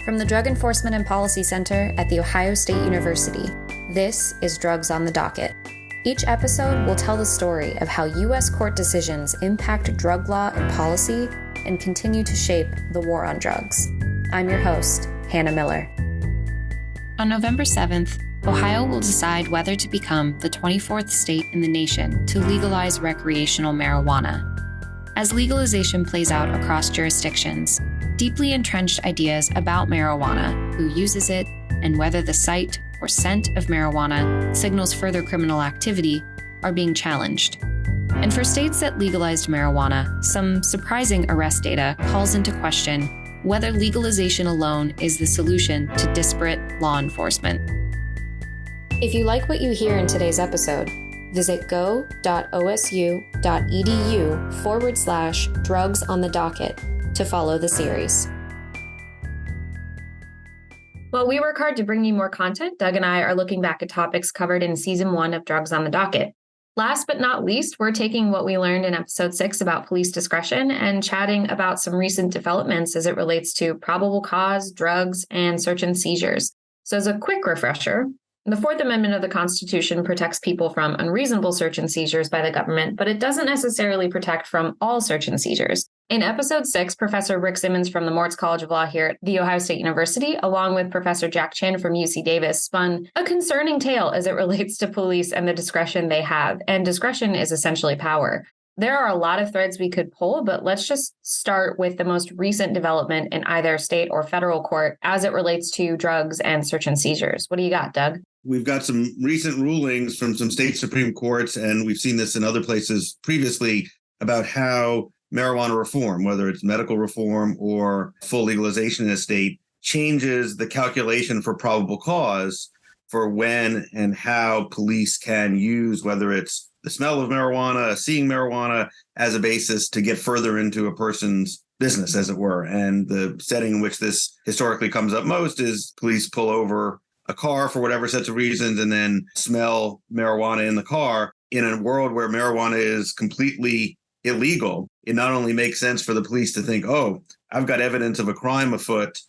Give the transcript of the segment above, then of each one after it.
From the Drug Enforcement and Policy Center at The Ohio State University, this is Drugs on the Docket. Each episode will tell the story of how U.S. court decisions impact drug law and policy and continue to shape the war on drugs. I'm your host, Hannah Miller. On November 7th, Ohio will decide whether to become the 24th state in the nation to legalize recreational marijuana. As legalization plays out across jurisdictions, deeply entrenched ideas about marijuana, who uses it, and whether the sight or scent of marijuana signals further criminal activity, are being challenged. And for states that legalized marijuana, some surprising arrest data calls into question whether legalization alone is the solution to disparate law enforcement. If you like what you hear in today's episode, visit go.osu.edu/drugsonthedocket to follow the series. While we work hard to bring you more content, Doug and I are looking back at topics covered in Season 1 of Drugs on the Docket. Last but not least, we're taking what we learned in Episode 6 about police discretion and chatting about some recent developments as it relates to probable cause, drugs, and search and seizures. So as a quick refresher, the Fourth Amendment of the Constitution protects people from unreasonable search and seizures by the government, but it doesn't necessarily protect from all search and seizures. In Episode 6, Professor Rick Simmons from the Moritz College of Law here at The Ohio State University, along with Professor Jack Chin from UC Davis, spun a concerning tale as it relates to police and the discretion they have. And discretion is essentially power. There are a lot of threads we could pull, but let's just start with the most recent development in either state or federal court as it relates to drugs and search and seizures. What do you got, Doug? We've got some recent rulings from some state Supreme Courts, and we've seen this in other places previously, about how marijuana reform, whether it's medical reform or full legalization in a state, changes the calculation for probable cause for when and how police can use, whether it's the smell of marijuana, seeing marijuana, as a basis to get further into a person's business, as it were. And the setting in which this historically comes up most is police pull over a car for whatever sets of reasons and then smell marijuana in the car. In a world where marijuana is completely illegal, it not only makes sense for the police to think, oh, I've got evidence of a crime afoot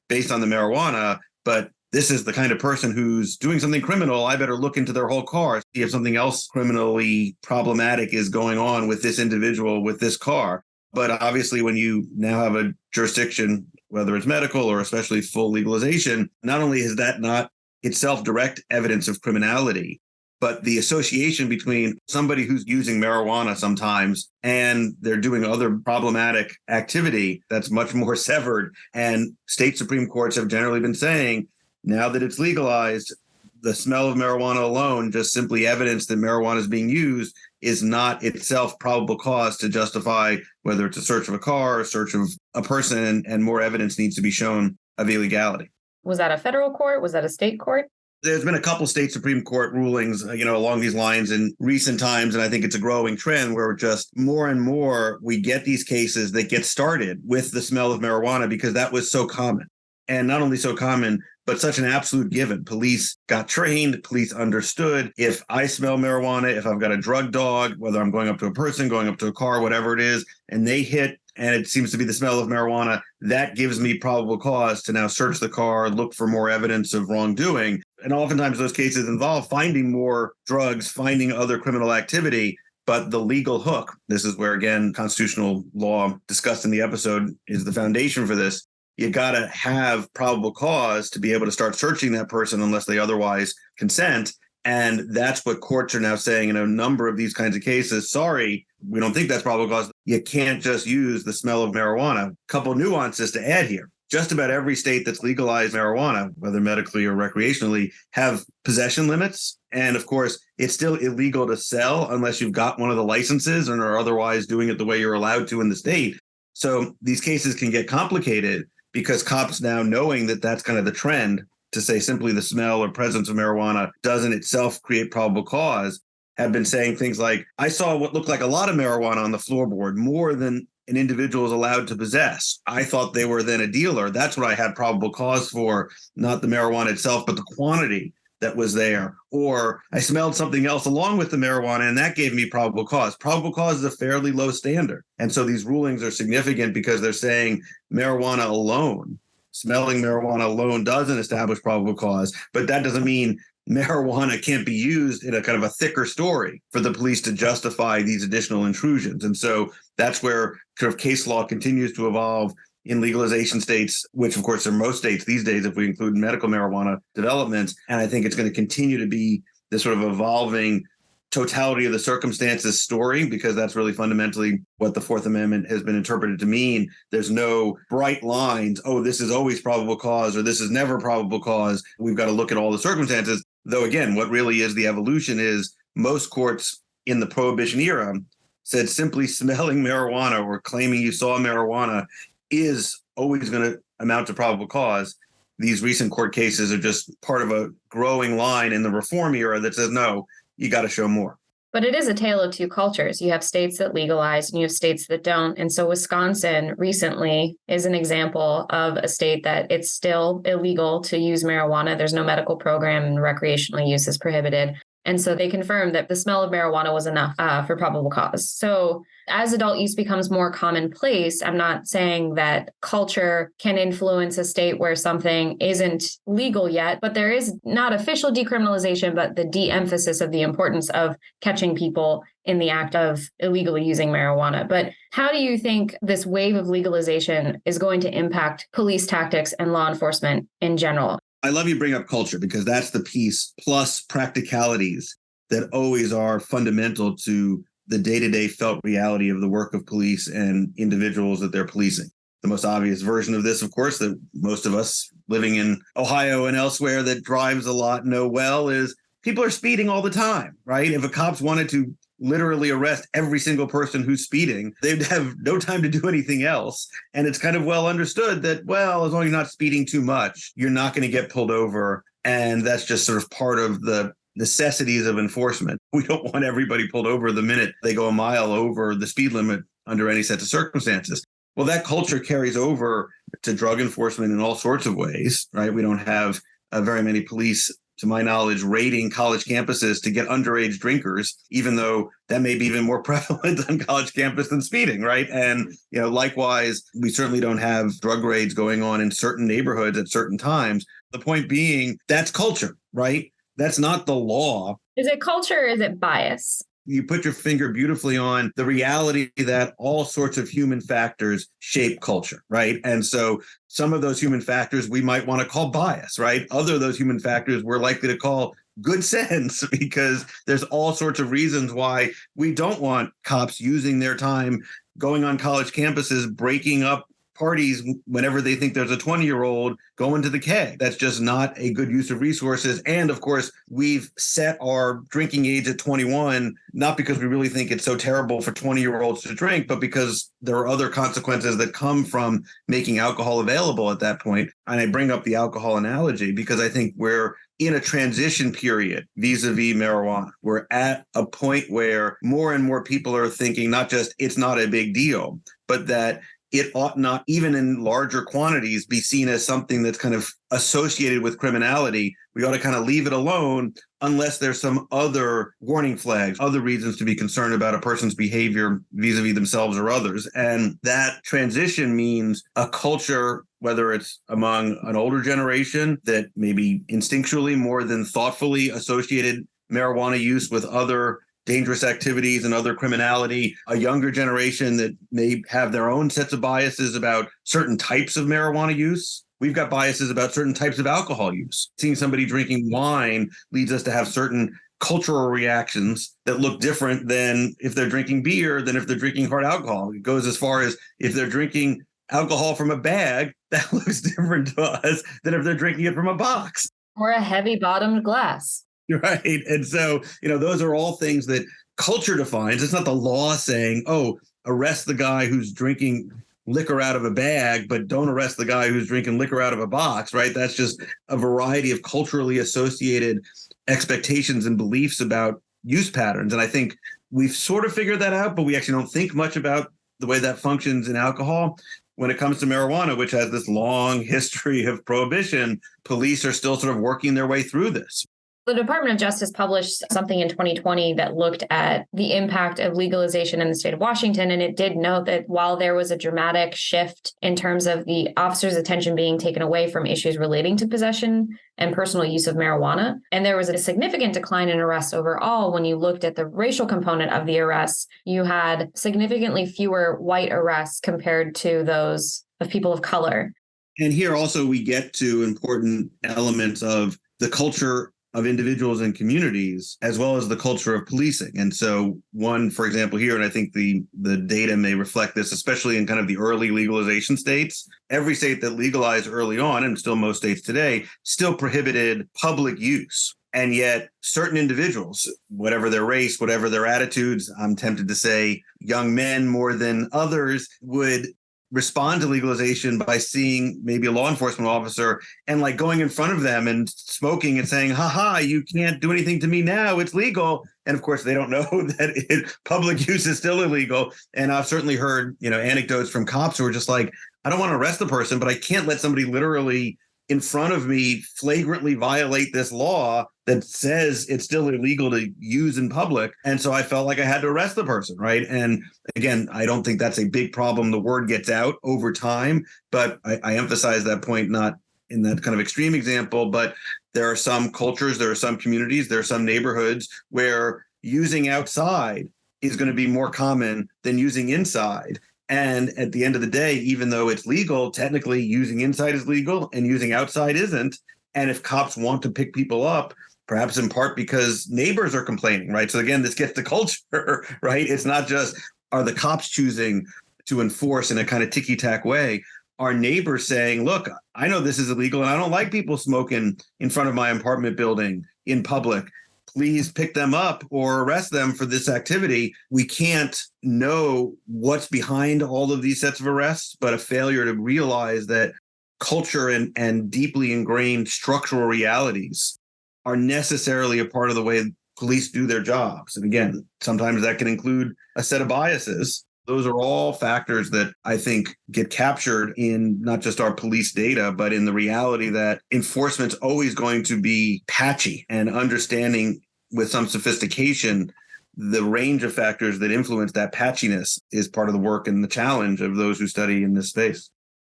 based on the marijuana, but this is the kind of person who's doing something criminal. I better look into their whole car, see if something else criminally problematic is going on with this individual, with this car. But obviously, when you now have a jurisdiction, whether it's medical or especially full legalization, not only is that not itself direct evidence of criminality, but the association between somebody who's using marijuana sometimes and they're doing other problematic activity, that's much more severed. And state Supreme Courts have generally been saying, now that it's legalized, the smell of marijuana alone, just simply evidence that marijuana is being used, is not itself probable cause to justify whether it's a search of a car, a search of a person, and more evidence needs to be shown of illegality. Was that a federal court? Was that a state court? There's been a couple state Supreme Court rulings, along these lines in recent times, and I think it's a growing trend where just more and more we get these cases that get started with the smell of marijuana because that was so common. And not only so common, but such an absolute given. Police got trained, police understood. If I smell marijuana, if I've got a drug dog, whether I'm going up to a person, going up to a car, whatever it is, and they hit, and it seems to be the smell of marijuana, that gives me probable cause to now search the car, look for more evidence of wrongdoing. And oftentimes those cases involve finding more drugs, finding other criminal activity. But the legal hook, this is where, again, constitutional law discussed in the episode is the foundation for this. You got to have probable cause to be able to start searching that person unless they otherwise consent. And that's what courts are now saying in a number of these kinds of cases. Sorry, we don't think that's probable cause. You can't just use the smell of marijuana. A couple nuances to add here. Just about every state that's legalized marijuana, whether medically or recreationally, have possession limits. And of course, it's still illegal to sell unless you've got one of the licenses and are otherwise doing it the way you're allowed to in the state. So these cases can get complicated because cops now, knowing that that's kind of the trend, to say simply the smell or presence of marijuana doesn't itself create probable cause, have been saying things like, I saw what looked like a lot of marijuana on the floorboard, more than an individual is allowed to possess. I thought they were then a dealer. That's what I had probable cause for, not the marijuana itself, but the quantity that was there. Or I smelled something else along with the marijuana, and that gave me probable cause. Probable cause is a fairly low standard. And so these rulings are significant because they're saying marijuana alone smelling marijuana alone doesn't establish probable cause, but that doesn't mean marijuana can't be used in a kind of a thicker story for the police to justify these additional intrusions. And so that's where sort of case law continues to evolve in legalization states, which of course are most states these days, if we include medical marijuana developments. And I think it's going to continue to be this sort of evolving totality of the circumstances story, because that's really fundamentally what the Fourth Amendment has been interpreted to mean. There's no bright lines, oh, this is always probable cause or this is never probable cause. We've got to look at all the circumstances. Though, again, what really is the evolution is most courts in the Prohibition era said simply smelling marijuana or claiming you saw marijuana is always going to amount to probable cause. These recent court cases are just part of a growing line in the reform era that says, no, you got to show more. But it is a tale of two cultures. You have states that legalize and you have states that don't. And so Wisconsin recently is an example of a state that it's still illegal to use marijuana. There's no medical program and recreational use is prohibited. And so they confirmed that the smell of marijuana was enough for probable cause. So as adult use becomes more commonplace, I'm not saying that culture can influence a state where something isn't legal yet, but there is not official decriminalization, but the de-emphasis of the importance of catching people in the act of illegally using marijuana. But how do you think this wave of legalization is going to impact police tactics and law enforcement in general? I love you bring up culture, because that's the piece plus practicalities that always are fundamental to the day-to-day felt reality of the work of police and individuals that they're policing. The most obvious version of this, of course, that most of us living in Ohio and elsewhere that drives a lot know well, is people are speeding all the time, right? If a cops wanted to literally arrest every single person who's speeding, they'd have no time to do anything else. And it's kind of well understood that, well, as long as you're not speeding too much, you're not going to get pulled over. And that's just sort of part of the necessities of enforcement. We don't want everybody pulled over the minute they go a mile over the speed limit under any set of circumstances. Well, that culture carries over to drug enforcement in all sorts of ways, right? We don't have very many police, to my knowledge, raiding college campuses to get underage drinkers, even though that may be even more prevalent on college campus than speeding, right? And, likewise, we certainly don't have drug raids going on in certain neighborhoods at certain times. The point being, that's culture, right? That's not the law. Is it culture or is it bias? You put your finger beautifully on the reality that all sorts of human factors shape culture, right? And so some of those human factors we might want to call bias, right? Other of those human factors we're likely to call good sense, because there's all sorts of reasons why we don't want cops using their time going on college campuses, breaking up parties whenever they think there's a 20-year-old going to the keg. That's just not a good use of resources. And of course, we've set our drinking age at 21, not because we really think it's so terrible for 20-year-olds to drink, but because there are other consequences that come from making alcohol available at that point. And I bring up the alcohol analogy because I think we're in a transition period vis-a-vis marijuana. We're at a point where more and more people are thinking not just it's not a big deal, but that it ought not, even in larger quantities, be seen as something that's kind of associated with criminality. We ought to kind of leave it alone unless there's some other warning flags, other reasons to be concerned about a person's behavior vis-a-vis themselves or others. And that transition means a culture, whether it's among an older generation that maybe instinctually more than thoughtfully associated marijuana use with other dangerous activities and other criminality, a younger generation that may have their own sets of biases about certain types of marijuana use. We've got biases about certain types of alcohol use. Seeing somebody drinking wine leads us to have certain cultural reactions that look different than if they're drinking beer, than if they're drinking hard alcohol. It goes as far as if they're drinking alcohol from a bag, that looks different to us than if they're drinking it from a box. Or a heavy bottomed glass. Right. And so, those are all things that culture defines. It's not the law saying, oh, arrest the guy who's drinking liquor out of a bag, but don't arrest the guy who's drinking liquor out of a box, right? That's just a variety of culturally associated expectations and beliefs about use patterns. And I think we've sort of figured that out, but we actually don't think much about the way that functions in alcohol. When it comes to marijuana, which has this long history of prohibition, police are still sort of working their way through this. The Department of Justice published something in 2020 that looked at the impact of legalization in the state of Washington. And it did note that while there was a dramatic shift in terms of the officer's attention being taken away from issues relating to possession and personal use of marijuana, and there was a significant decline in arrests overall, when you looked at the racial component of the arrests, you had significantly fewer white arrests compared to those of people of color. And here also we get to important elements of the culture of individuals and communities, as well as the culture of policing. And so one, for example, here, and I think the data may reflect this, especially in kind of the early legalization states, every state that legalized early on, and still most states today, still prohibited public use. And yet certain individuals, whatever their race, whatever their attitudes, I'm tempted to say young men more than others, would respond to legalization by seeing maybe a law enforcement officer and like going in front of them and smoking and saying, haha, you can't do anything to me now, it's legal. And of course, they don't know that public use is still illegal. And I've certainly heard, anecdotes from cops who are just like, I don't want to arrest the person, but I can't let somebody literally in front of me flagrantly violate this law that says it's still illegal to use in public. And so I felt like I had to arrest the person, right? And again, I don't think that's a big problem. The word gets out over time, but I emphasize that point, not in that kind of extreme example, but there are some cultures, there are some communities, there are some neighborhoods where using outside is going to be more common than using inside. And at the end of the day, even though it's legal, technically using inside is legal and using outside isn't. And if cops want to pick people up, perhaps in part because neighbors are complaining, right? So again, this gets to culture, right? It's not just, are the cops choosing to enforce in a kind of ticky-tack way? Are neighbors saying, look, I know this is illegal and I don't like people smoking in front of my apartment building in public. Please pick them up or arrest them for this activity. We can't know what's behind all of these sets of arrests, but a failure to realize that culture and deeply ingrained structural realities are necessarily a part of the way police do their jobs. And again, sometimes that can include a set of biases. Those are all factors that I think get captured in not just our police data, but in the reality that enforcement's always going to be patchy, and understanding with some sophistication the range of factors that influence that patchiness is part of the work and the challenge of those who study in this space.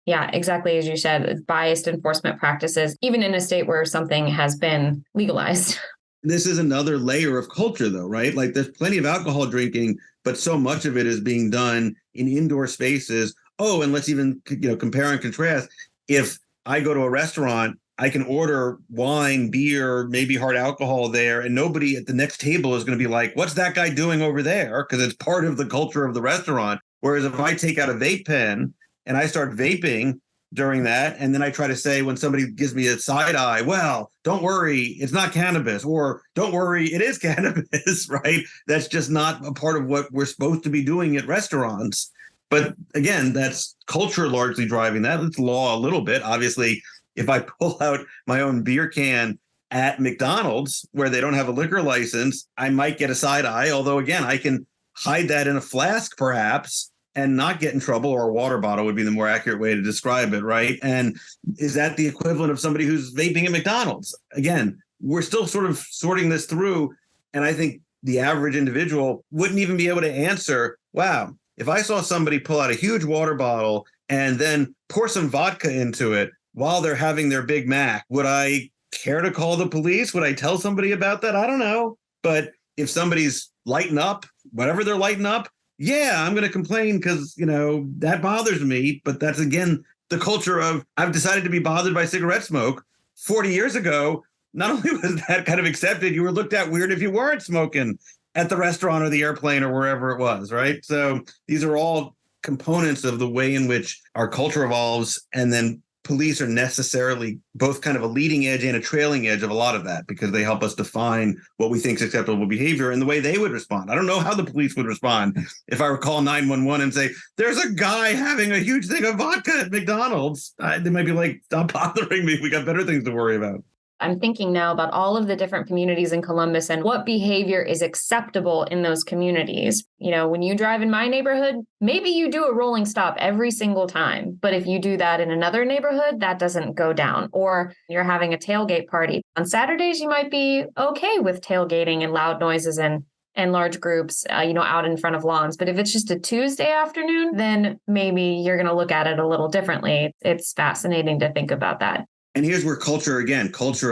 Yeah, exactly. As you said, biased enforcement practices, even in a state where something has been legalized. This is another layer of culture, though, right? Like there's plenty of alcohol drinking, but so much of it is being done in indoor spaces. Oh, and let's even, compare and contrast. If I go to a restaurant, I can order wine, beer, maybe hard alcohol there, and nobody at the next table is going to be like, what's that guy doing over there? Because it's part of the culture of the restaurant. Whereas if I take out a vape pen and I start vaping during that, and then I try to say when somebody gives me a side eye, well, don't worry, it's not cannabis, or don't worry, it is cannabis, right? That's just not a part of what we're supposed to be doing at restaurants. But again, that's culture largely driving that. It's law a little bit. Obviously, if I pull out my own beer can at McDonald's where they don't have a liquor license, I might get a side eye. Although, again, I can hide that in a flask, perhaps, and not get in trouble, or a water bottle would be the more accurate way to describe it, right? And is that the equivalent of somebody who's vaping at McDonald's? Again, we're still sort of sorting this through. And I think the average individual wouldn't even be able to answer, wow, if I saw somebody pull out a huge water bottle and then pour some vodka into it while they're having their Big Mac, would I care to call the police? Would I tell somebody about that? I don't know. But if somebody's lighting up, whatever they're lighting up, yeah, I'm going to complain because, that bothers me. But that's, again, the culture of I've decided to be bothered by cigarette smoke. 40 years ago, not only was that kind of accepted, you were looked at weird if you weren't smoking at the restaurant or the airplane or wherever it was, right? So these are all components of the way in which our culture evolves. And then police are necessarily both kind of a leading edge and a trailing edge of a lot of that, because they help us define what we think is acceptable behavior and the way they would respond. I don't know how the police would respond if I were call 911 and say, there's a guy having a huge thing of vodka at McDonald's. They might be like, stop bothering me. We got better things to worry about. I'm thinking now about all of the different communities in Columbus and what behavior is acceptable in those communities. When you drive in my neighborhood, maybe you do a rolling stop every single time. But if you do that in another neighborhood, that doesn't go down. Or you're having a tailgate party. On Saturdays, you might be okay with tailgating and loud noises and large groups, out in front of lawns. But if it's just a Tuesday afternoon, then maybe you're going to look at it a little differently. It's fascinating to think about that. And here's where culture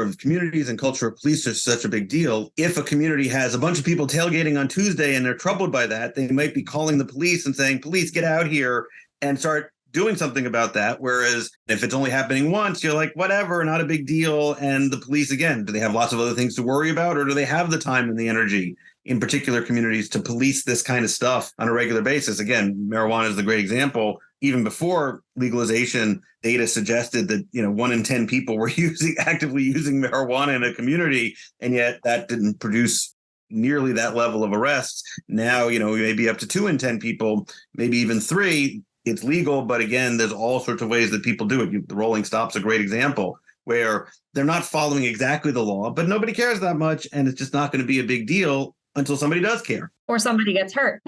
of communities and culture of police is such a big deal. If a community has a bunch of people tailgating on Tuesday and they're troubled by that, they might be calling the police and saying, police, get out here, and start doing something about that. Whereas if it's only happening once, you're like, whatever, not a big deal. And the police, again, do they have lots of other things to worry about, or do they have the time and the energy in particular communities to police this kind of stuff on a regular basis? Again, marijuana is the great example. Even before legalization, data suggested that 1 in 10 people were actively using marijuana in a community, and yet that didn't produce nearly that level of arrests. Now, we may be up to 2 in 10 people, maybe even 3. It's legal, but again, there's all sorts of ways that people do it. The rolling stop's a great example, where they're not following exactly the law, but nobody cares that much, and it's just not going to be a big deal until somebody does care. Or somebody gets hurt.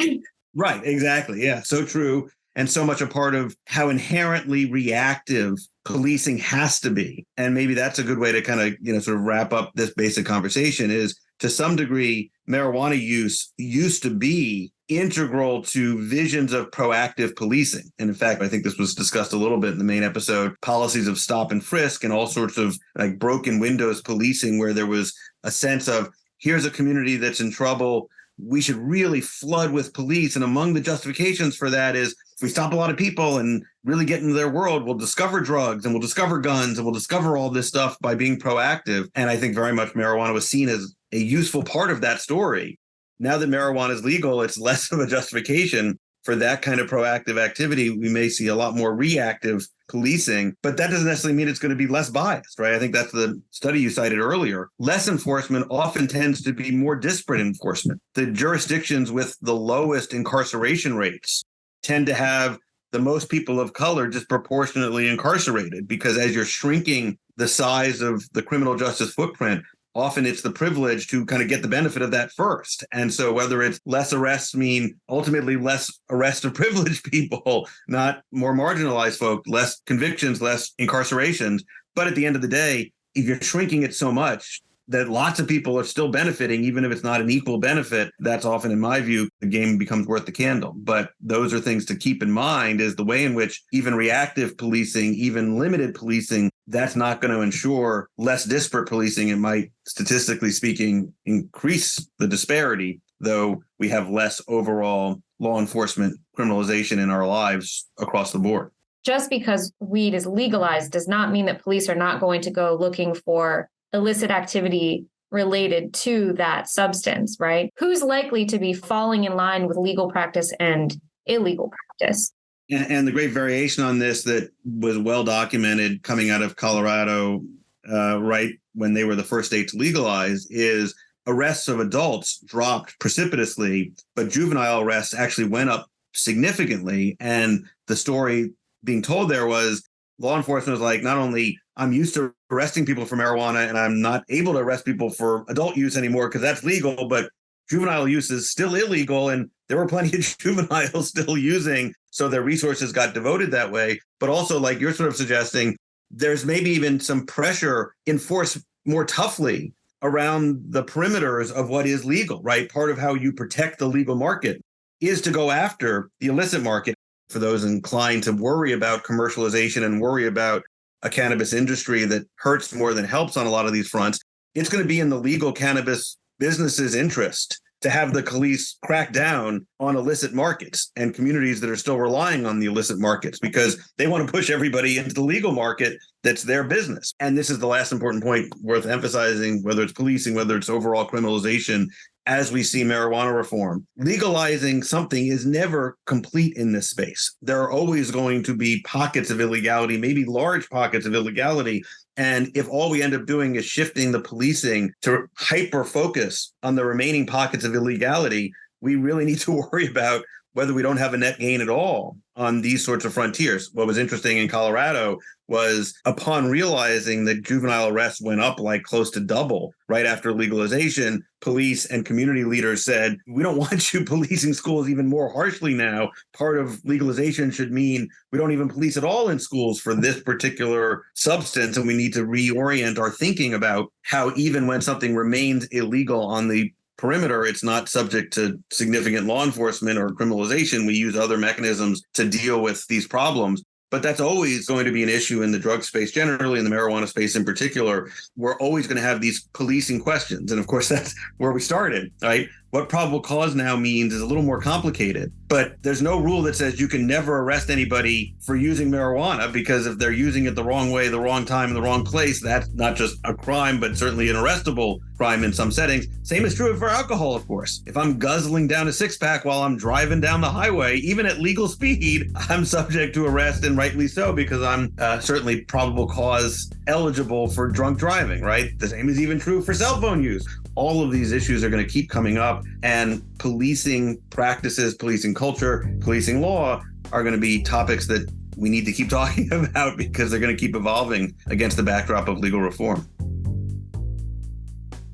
Right, exactly. Yeah, so true. And so much a part of how inherently reactive policing has to be. And maybe that's a good way to kind of, sort of wrap up this basic conversation is, to some degree, marijuana use used to be integral to visions of proactive policing. And in fact, I think this was discussed a little bit in the main episode, policies of stop and frisk and all sorts of like broken windows policing, where there was a sense of, here's a community that's in trouble, we should really flood with police. And among the justifications for that is, if we stop a lot of people and really get into their world, we'll discover drugs and we'll discover guns and we'll discover all this stuff by being proactive. And I think very much marijuana was seen as a useful part of that story. Now that marijuana is legal, it's less of a justification for that kind of proactive activity. We may see a lot more reactive policing, but that doesn't necessarily mean it's going to be less biased, right? I think that's the study you cited earlier. Less enforcement often tends to be more disparate enforcement. The jurisdictions with the lowest incarceration rates tend to have the most people of color disproportionately incarcerated, because as you're shrinking the size of the criminal justice footprint, often it's the privileged who kind of get the benefit of that first. And so whether it's less arrests mean ultimately less arrest of privileged people, not more marginalized folk, less convictions, less incarcerations. But at the end of the day, if you're shrinking it so much that lots of people are still benefiting, even if it's not an equal benefit, that's often, in my view, the game becomes worth the candle. But those are things to keep in mind, is the way in which even reactive policing, even limited policing, that's not going to ensure less disparate policing. It might, statistically speaking, increase the disparity, though we have less overall law enforcement criminalization in our lives across the board. Just because weed is legalized does not mean that police are not going to go looking for illicit activity related to that substance, right? Who's likely to be falling in line with legal practice and illegal practice? And the great variation on this that was well documented coming out of Colorado right when they were the first state to legalize is arrests of adults dropped precipitously, but juvenile arrests actually went up significantly. And the story being told there was law enforcement was like, not only I'm used to arresting people for marijuana and I'm not able to arrest people for adult use anymore because that's legal, but juvenile use is still illegal. And there were plenty of juveniles still using. So their resources got devoted that way. But also, like you're sort of suggesting, there's maybe even some pressure enforced more toughly around the perimeters of what is legal, right? Part of how you protect the legal market is to go after the illicit market. For those inclined to worry about commercialization and worry about a cannabis industry that hurts more than helps on a lot of these fronts, it's going to be in the legal cannabis business's interest to have the police crack down on illicit markets and communities that are still relying on the illicit markets, because they want to push everybody into the legal market that's their business. And this is the last important point worth emphasizing, whether it's policing, whether it's overall criminalization. As we see marijuana reform, legalizing something is never complete in this space. There are always going to be pockets of illegality, maybe large pockets of illegality. And if all we end up doing is shifting the policing to hyper focus on the remaining pockets of illegality, we really need to worry about whether we don't have a net gain at all on these sorts of frontiers. What was interesting in Colorado was upon realizing that juvenile arrests went up like close to double right after legalization, police and community leaders said, we don't want you policing schools even more harshly now. Part of legalization should mean we don't even police at all in schools for this particular substance. And we need to reorient our thinking about how even when something remains illegal on the perimeter, it's not subject to significant law enforcement or criminalization. We use other mechanisms to deal with these problems. But that's always going to be an issue in the drug space generally, in the marijuana space in particular. We're always going to have these policing questions. And of course, that's where we started, right? What probable cause now means is a little more complicated, but there's no rule that says you can never arrest anybody for using marijuana, because if they're using it the wrong way, the wrong time, in the wrong place, that's not just a crime, but certainly an arrestable crime in some settings. Same is true for alcohol, of course. If I'm guzzling down a six-pack while I'm driving down the highway, even at legal speed, I'm subject to arrest, and rightly so, because I'm certainly probable cause eligible for drunk driving, right? The same is even true for cell phone use. All of these issues are going to keep coming up, and policing practices, policing culture, policing law are going to be topics that we need to keep talking about because they're going to keep evolving against the backdrop of legal reform.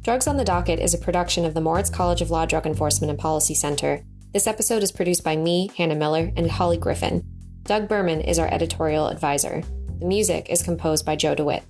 Drugs on the Docket is a production of the Moritz College of Law Drug Enforcement and Policy Center. This episode is produced by me, Hannah Miller, and Holly Griffin. Doug Berman is our editorial advisor. The music is composed by Joe DeWitt.